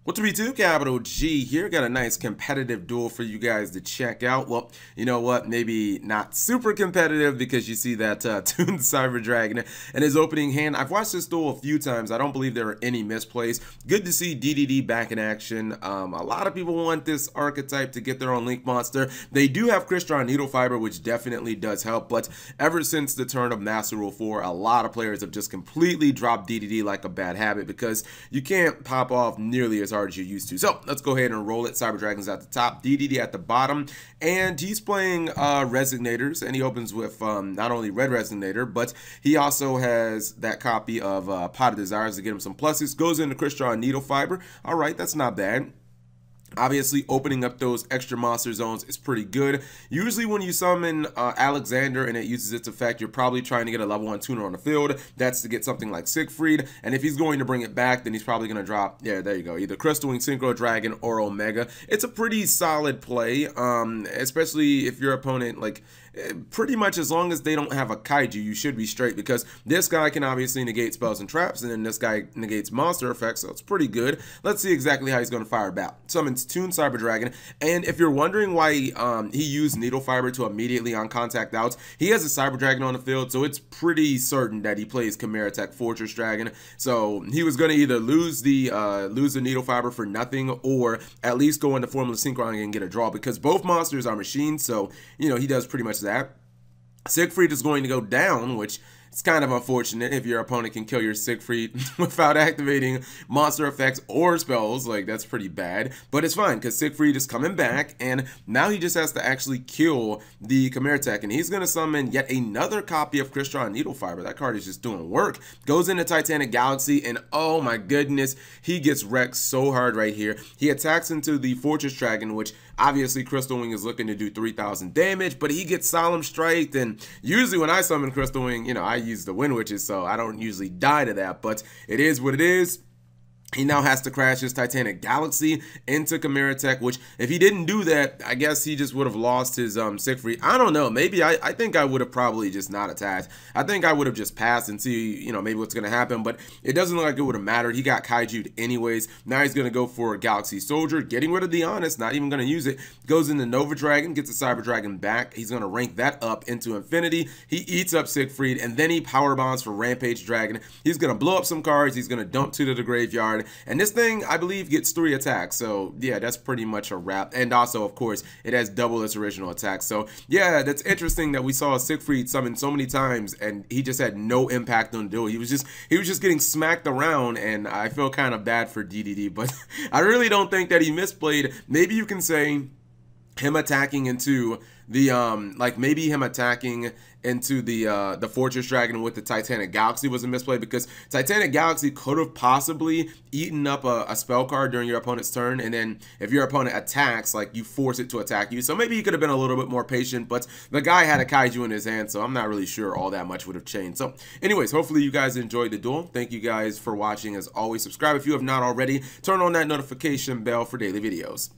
What's up, YouTube? Capital G here. Got a nice competitive duel for you guys to check out. Well, you know what? Maybe not super competitive because you see that Toon Cyber Dragon in his opening hand. I've watched this duel a few times. I don't believe there are any misplays. Good to see DDD back in action. A lot of people want this archetype to get their own Link Monster. They do have Crystron Needle Fiber, which definitely does help. But ever since the turn of Master Rule 4, a lot of players have just completely dropped DDD like a bad habit because you can't pop off nearly as hard as you used to. So let's go ahead and roll it. Cyber Dragon's at the top, DDD at the bottom, and he's playing Resonators, and he opens with not only Red Resonator, but he also has that copy of Pot of Desires to get him some pluses. Goes into Crystron Needle Fiber. All right, that's not bad. Obviously, opening up those extra monster zones is pretty good. Usually when you summon Alexander and it uses its effect, you're probably trying to get a level 1 tuner on the field. That's to get something like Siegfried. And if he's going to bring it back, then he's probably going to drop, yeah, there you go, either Crystal Wing, Synchro Dragon, or Omega. It's a pretty solid play, especially if your opponent, like, pretty much as long as they don't have a Kaiju, you should be straight, because this guy can obviously negate spells and traps, and then this guy negates monster effects, so it's pretty good. Let's see exactly how he's going to fire back. Summons Toon Cyber Dragon, and if you're wondering why he used Needle Fiber to immediately on contact outs, he has a Cyber Dragon on the field, so it's pretty certain that he plays Chimera Tech Fortress Dragon, so he was going to either lose the Needle Fiber for nothing, or at least go into Formula Synchron and get a draw, because both monsters are machines, so, you know, he does pretty much that. Siegfried is going to go down, which it's kind of unfortunate if your opponent can kill your Siegfried without activating monster effects or spells. Like, that's pretty bad. But it's fine, because Siegfried is coming back, and now he just has to actually kill the Chimera Tech, and he's going to summon yet another copy of Crystron Needle Fiber. That card is just doing work. Goes into Titanic Galaxy, and oh my goodness, he gets wrecked so hard right here. He attacks into the Fortress Dragon, which obviously Crystal Wing is looking to do 3,000 damage, but he gets Solemn Strike, and usually when I summon Crystal Wing, you know, I use the Wind Witches, so I don't usually die to that, but it is what it is. He now has to crash his Titanic Galaxy into Chimera Tech, which if he didn't do that, I guess he just would have lost his Siegfried. I don't know. Maybe I think I would have probably just not attacked. I think I would have just passed and see, you know, maybe what's going to happen, but it doesn't look like it would have mattered. He got Kaiju'd anyways. Now he's going to go for a Galaxy Soldier, getting rid of the Honest, not even going to use it. Goes into Nova Dragon, gets the Cyber Dragon back. He's going to rank that up into Infinity. He eats up Siegfried, and then he Power Bombs for Rampage Dragon. He's going to blow up some cards. He's going to dump 2 to the graveyard. And this thing, I believe, gets 3 attacks. So, yeah, that's pretty much a wrap. And also, of course, it has double its original attack. So, yeah, that's interesting that we saw Siegfried summon so many times, and he just had no impact on the duel. He was just getting smacked around, and I feel kind of bad for DDD. But I really don't think that he misplayed. Maybe you can say him attacking into the like maybe him attacking into the Fortress Dragon with the Titanic Galaxy was a misplay, because Titanic Galaxy could have possibly eaten up a spell card during your opponent's turn, and then if your opponent attacks, like, you force it to attack you. So maybe he could have been a little bit more patient, but the guy had a Kaiju in his hand, so I'm not really sure all that much would have changed. So anyways, hopefully you guys enjoyed the duel. Thank you guys for watching. As always, subscribe if you have not already. Turn on that notification bell for daily videos.